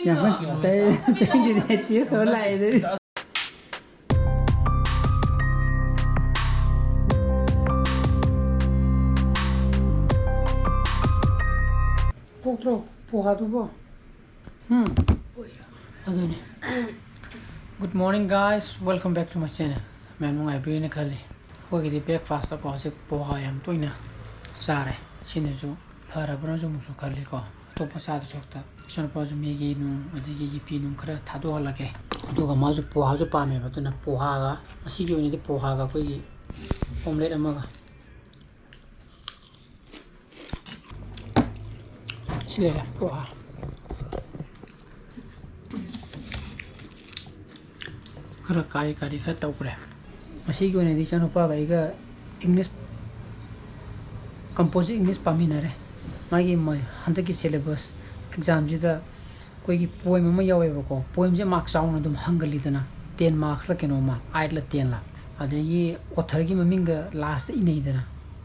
อย่างมันใจดีๆที่สุดเลยพวกเราพวกเขาทุกคนadune good morning guys welcome back to my channel man mo ngai bri na khali ho gi breakfast ko se poha yam toina sare chine ju phara bra ju mu su khali ko to pa sa chok ta son pa ju me gi nu ade gi pi nu khara thado hala ke to ga ma ju poha ju pa me ba to na poha ga asi gi ni de poha ga ko gi omelette ama ga chile la poha खरा कारी खरा तौरे मसीगी ओनेदी चनुपागा Eega English composite English पामिनारे मागी हंदकी सिलेबस एग्जाम जिदा कोई पोएम अमा यावेबको पोएम जे मार्क्स चाउन अदुम हंगलीदना 10 मार्क्स ला केनोमा 8 ला 10 ला अदगी ऑथर की ममिंग लास्ट इनेदना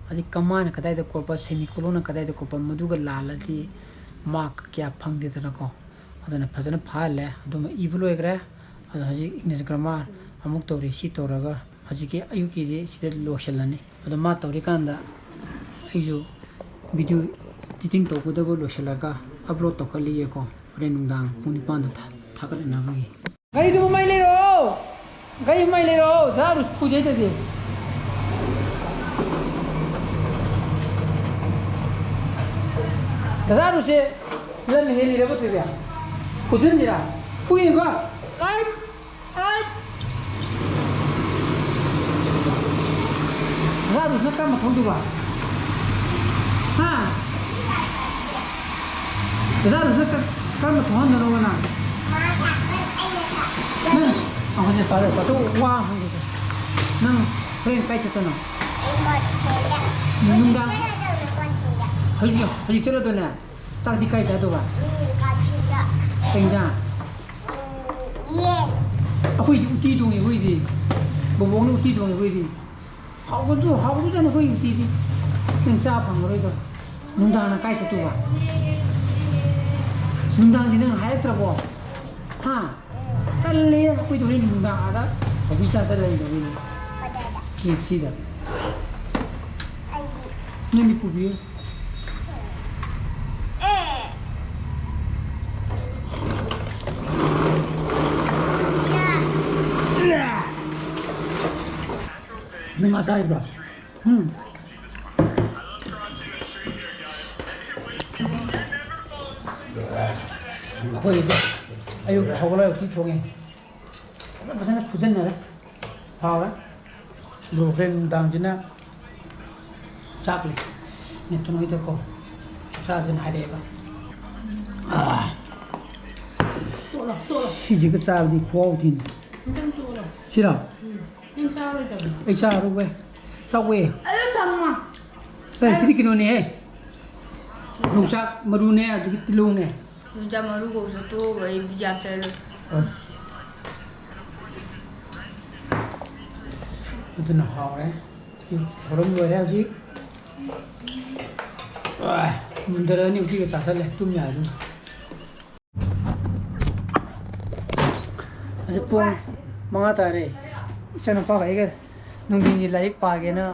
अदि कमान कदाइदा कोपा सेमीकोलन कदाइदा कोपा मदुगा लालदी मार्क क्या फंगदेदना को अदना फजना फाले अदुम इबलोयग्रे अद हजी इंग्लिश ग्रामर अमुक तौरी सी तौरगा हजी के अयुकी दे सिदे लोशलनी अद मा तौरी कांदा आइजो वीडियो एडिटिंग तौबदबो लोशलगा अपलोड तौखलिए को फ्रेंड नुंदांग पुनि पांदा थागलना बगी गाड़ी दु माइ लेरो दारु पुजे दे दारु से लन हेली रे बतबिया कुजन जिरा पुइ को Right. Harus nakam kau tu bah. Ha. Harus nakam kau tuhan dulu mana. Nah, aku je pada satu wah gitu. Nang friend kai cakap nang. Nunggang. Hari cakap tu na. Cak di kai cakap tu bah. Penjang. Aku uti dong ya, uti. Bobong ni uti dong ya, uti. Hau tu jangan aku uti di. Yang siapa orang itu? Nundang nak kaya satu bah. Nundang ni nang hayat terabo. Ha. Kali aku itu ni nundang ada. Aku bisa saja ini ini. Kip sih dah. Ni pubi. Nggak saya bro. Aku itu, ayo sekolah uti thonge. Macam pujan nara, hawa. Broken down jina, sakli. Ni tu itu ko, sahaja hari apa. Si jika sahab di kuau tin. Sila. Aisyah ruwe, sawe. Ayo tama. Sedikit ni rusak merune sedikit telung ni. Rusak meru kau satu, bayi bijakter. Itu nak hau Orang luar lagi. Mundur ni uji ke sasar le, tu ni ada. Aje pun mengata re. Chana pa ga nungdi laik pa ge na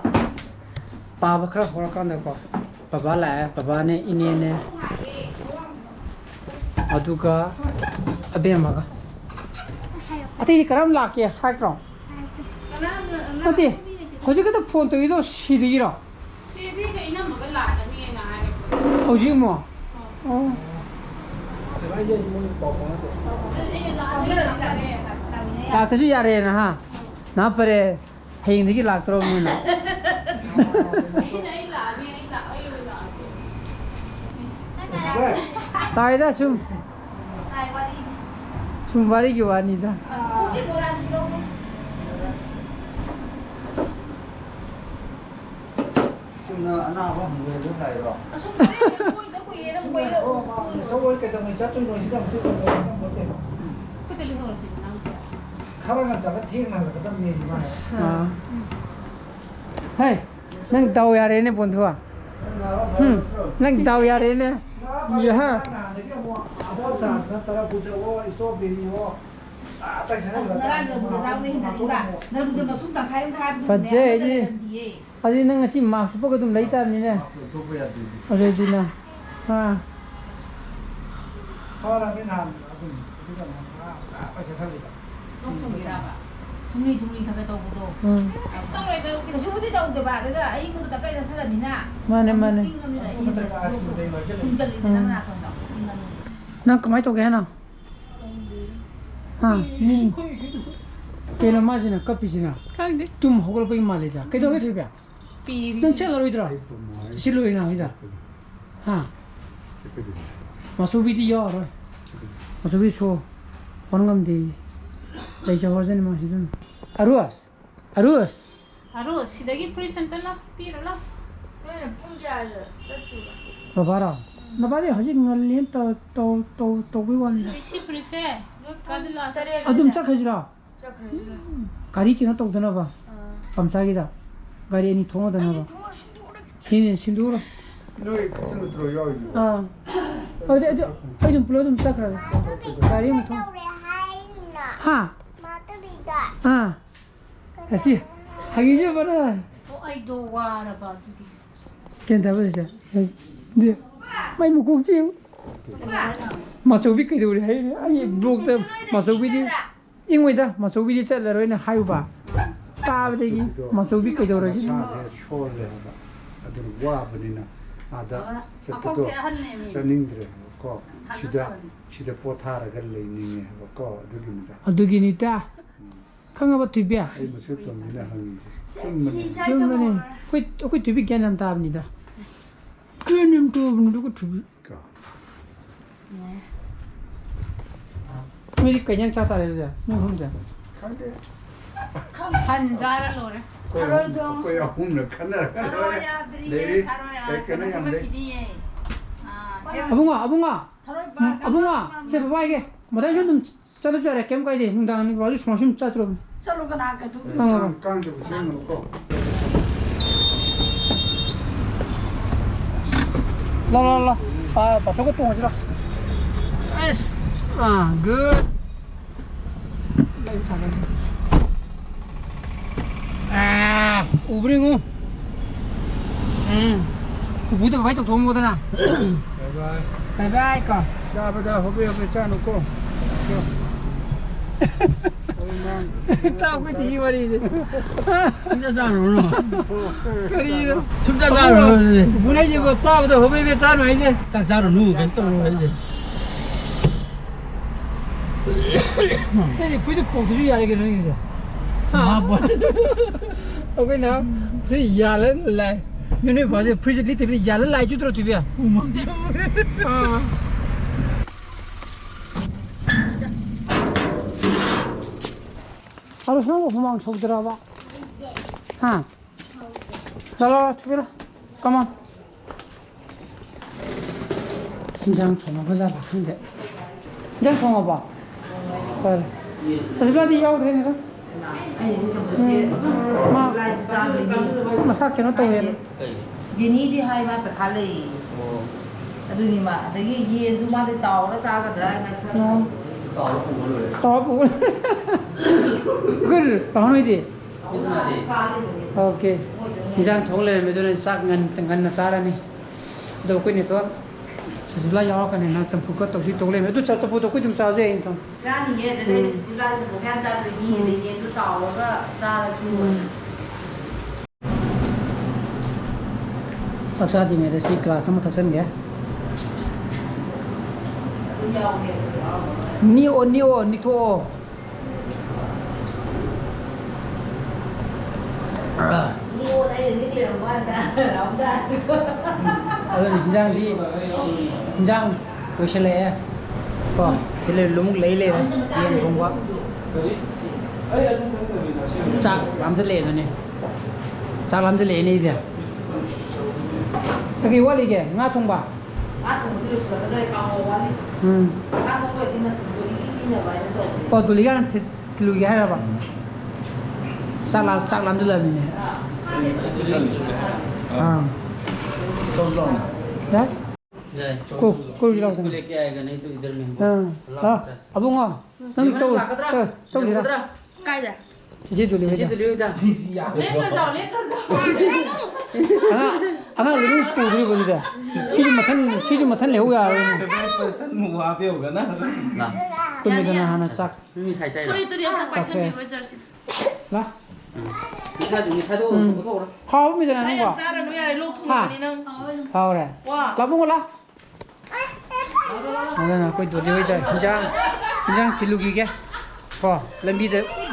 pa ba khra hor kan da ko baba la baba ne ine ne aduga abe ma ga ati karam la ke ha tro ati hoji ka ta phone to ido sidi ro Sidi ke ina ma ga la da ni na ha. hoji mo oh la ta ju ya re na ha na pare hình thì cái lạc trâu luôn nè. Tai dah sum. Sum bari ke wani dah. Anak apa mulai mulai roh. Semua kita mencatat tu kita betul betul betul. Kita lihat orang sini. 카메라 잡아 튀어나와 그다음 얘기 마. 헤이, 난 다오야래네 본토아. 응, 난 다오야래네. Yeah. Adi nang ngasi mask pa kadum laita ni ne. Ready na. Ha. 둥리 타게 떠보도. 떠래도 수부디 떠도 봐. 내가 아이고도 다 빼서 살았니나. Mane. Nang kamay to kaya na. Ha. Kaya na na kapi sina. Kagde. Tum hogol pa imale ja. Kaya to kaya tiba. Piri. Nang chalo idra. Silo ina ida. Ha. Masubi di yo ro. Masubi cho. Onngam di. Lai cha hosen ma sidun. Arus. 시대기 프리센터라 삐라라. Babara. Nabade hajik ngalin to biwan. 시 프리세. 가들라. Adum chak hajira. Gari kina to dana ba. Kamsagida. Gari ni thonga dana ba. Sindura. 너희 그때로 들어요. 아. 어디 좀 불러 좀 시작하라. 가리 뭐 통. 하. 아. 다시. 하기 좀 봐라. 아이도 와라 봐. 괜찮아 보자. 네. 많이 먹고 오지. 마초비 그대 우리 해. 아니 블록다 마초비디. 인we다 마초비디 찰러로는 하유바. 따베기 마초비 그대 우리. 쇼를 아들 와 버리나. 아다 세포도 선닝들 거 시대 포타라 걸리니 거 두기입니다. 아두기니다. 강아바 뒤비야. 이 무슨 또 미나 하는지. 그러면은 그 뒤비 개념 답니다. 개념 누구 뒤비? 왜 그냥 짜다래요? 뭐 혼자. 근데 산자를 노래. 거야 홈을 카나라. 내리 백근에 양대. 아붕아, 제 봐봐 이게. 뭐다 좀 짜줘야 돼. 가야 돼. 농당하는 거 아주 조심 짜들어. Solo naga tu. 깡도 세는 거. 라라라. 아, 저거 또 어디라? 에스. 아, 굿. 아, 오브링우. 무대 많이 또 도움 못하나? 바이바이 거. 자보다 호비호비 짜놓고. 타고 뒤 말이지. 진짜 잘 오노. 그리로. Chúng ta ra rồi. 문에 집어 싸우다 호비비 싸노 이제. Chắc ra rồi nu cái tôi rồi gì. Cái 부도 포도 줘야 되겠네 이제. Mà bọn 오케이 나. 프리 야를 라. 얘네 봐서 프리즈리 때문에 야를 라 주더라 뒤비야. 바로 하고 도망 속 들어봐. 하. 달라 투비라. 가만. 긴장 통화하자 바쁜데. 긴장 통화 봐. 그래. 사실라디 야고 되니까. Masak kena tahu ya. Jadi di hai ma kali. Aduh ni ma, lagi ye tu ma di tahu lah cara dah. Tahu pun. Gur, tahu ni dia. Okay. Jangan thonglen medoran sak ngan nasara ni. Do ko ni to. Sebelah yang kan nak campur ke tu thonglen medu campur tu ko jum saja ini tu. Jadi ye, dari sebelah tu bukan cara ni, ye tu tahu ke cara tu. Saksa di mere si kelas sama thaksan ya. Ni to. Ni o đây ni liền mà ta, đóng ra. Hinjang tôi sẽ lấy còn sẽ lấy lúng lấy lên tiền không quá chắc làm thế rồi này chắc làm thế này đi cái quá đi kìa ngã thùng bà bỏ tụi lý cái lùi cái là bà chắc làm thế này 소송. đấy cô đi đâu इसको लेके आएगा नहीं तो इधर में अब ngò nâng châu gì đó cay rồi chị tụi किसी तो लियो था lấy cơ giàu 아가 이거 뿌리 버리다 시즈 못한 레오야 पर्सन मुआ पे होगा ना ना 근데 하나 싹 नहीं खाई चाहिए 소리 들이 없다 싹해 나 मिठा तो बताओ 파우미잖아 Đấy, 누가 em ra là nó là lô thùng này nâng 파우래 wow 라봉올라 나는 거기 돌려야 돼 긴장 길루기게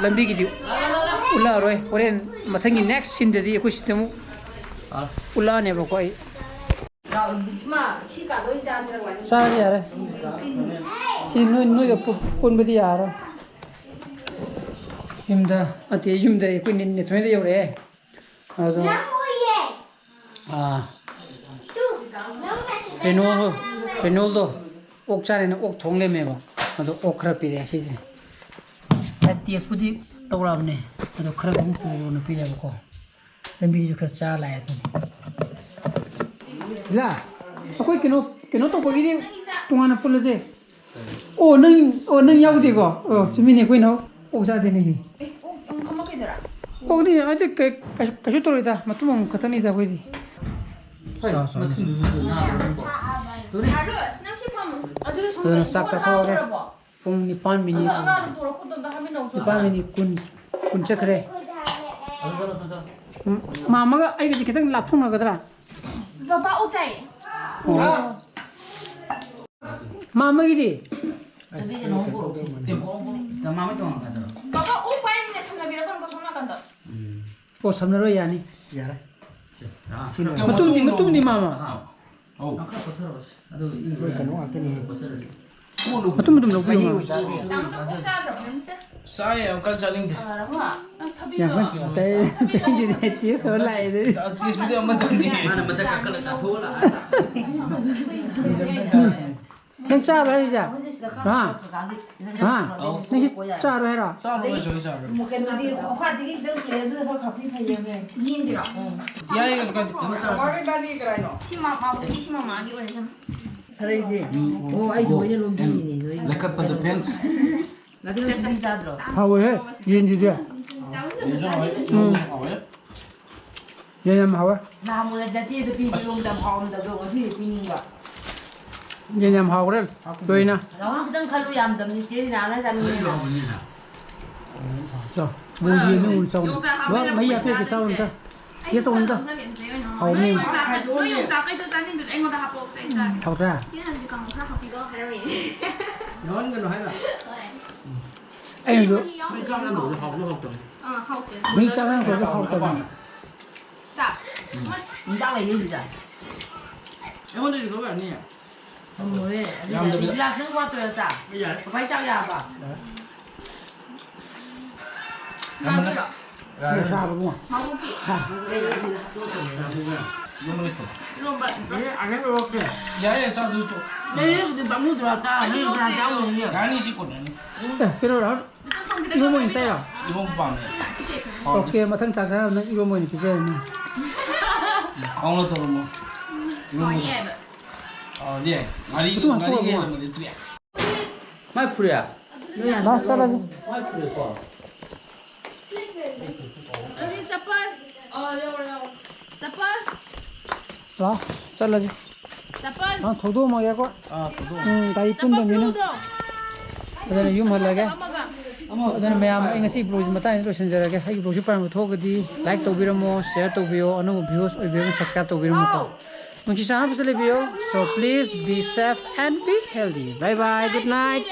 람비기디 올라로이 오렌 마탕기 넥스트 신데디 그 시스템 올라네 봐 거의 rồi mà chỉ cả đôi cha sẽ là ngoài 사람이 알아 시 누이가 본부디 알아 힘다 어때 힘다 그 네 돈에 요래 그래서 아 레놀도 옥자네는 옥 동네매 봐 나도 옥 크라피래 시지 TS부디 떠오라네 나도 크라피 옥도는 피려고 람비기 그 짜라야 돼 자, 아까 그노 또 거기 동안에 풀려세. 오는 야구디고. 주민이 거기 너 옥사 되네. không có cái gì đâu 거기 아직 가시 떨어이다. 맞으면 같으니다 거기. à được snap ship không à được 그는 싹싹 하고 뽕 니판 미니. à được rồi cũng tao mới nấu rồi 니판 미니 군 체크래. 마마가 아이가 기타 랍통 나거더라. và bao chạy 마마기디. bây giờ nó không được 나 마음에 좀 안 가더라 và bao úp quay mình tham gia video con có không là cần đâu 오 삼나로 야니. 야래. 맞뚱니 마마. 어 아까 버터로 나도 이거 왜 그노 아끼니. 버터를 맞뚱 놓고 요. đang cho cũng ra rồi mình sẽ 싸해 안 깐짜링데 à đúng không ạ thà bây 야, giờ 제 뒤에서 올라야 돼. 스피드 한번 던지 하나 먼저 깎을래 다 도올라 그냥 짜로 해자. 아, 너 짜로 해라. 싸로 왜 저기 싸로 một cái nó đi khoan thì cái đơn kia đưa thôi khắp đi phải về nhìn gì đó 야이가 누가 심마 많이 오래서 살아야지. 오 아이 저기 롱기 네 레카 펀드 펜스 나 그냥 비싸 들어 하워해. 얘인지도. 요즘 왜 얘는 하워. 나 몰라 나 뒤에도 비주롱 담 하면 다 저거 뒤에 비는 거 얘는 하워를. 너희나. 나 그냥 칼로 얌담니 제일 나나 잡는 거 자, 뭐 얘는 올 싸움. 뭐 mấy 앞에 그 싸운다. 얘 싸운다. Nếu dùng chả cái tôi dán lên được anh còn đã học bộ dạy dạy. 하오라. Chứ là còn một khác học thì có hay rồi. 나오는 걸로 해라 아이고. 우리 짱은 너도 하고 없던 Học thì mấy 싸움 거기 하오다. chả. mình đang là gì vậy 형들이 그거 아니야 không mới đi ra nước qua từ chả bây giờ phải chắc nhà bà 뭐 사고. Học không kịp. 이거는 했어 Luôn bận. 안 해도 이렇게 야이가 싸도 또 내일 근데 밥 먹으러 왔다 내일 그냥 자고 있는 야니 씻고 내니 자, 그러라. 이거 뭐 있어요? 이번 밤에 오케이, 뭐ทั้ง사람은 이거 뭐 있지? 아무나 더 뭐. Hỏi nhẹ vậy. 네. 아니 이거 많이 얘기하면 돼. 마이프리야. 나 살아지. 마이프리 거. Đi chập ơi. Chập ơi. 라, 잘라지. Chập ơi. 아, 도도 막 야고. 아, 그거. 다 이쁜데 미는. 그다음에 유머하게. 그다음에 매암 잉시 브로즈 마타인 로신저라게 하기 브로즈 파면 토거디 라이크 또비르모 셰어 또비오 어느 뷰스 오비르 서브스크라이브 또비르모 뭉치 사람 슬리비오 so please be safe and be healthy bye bye good night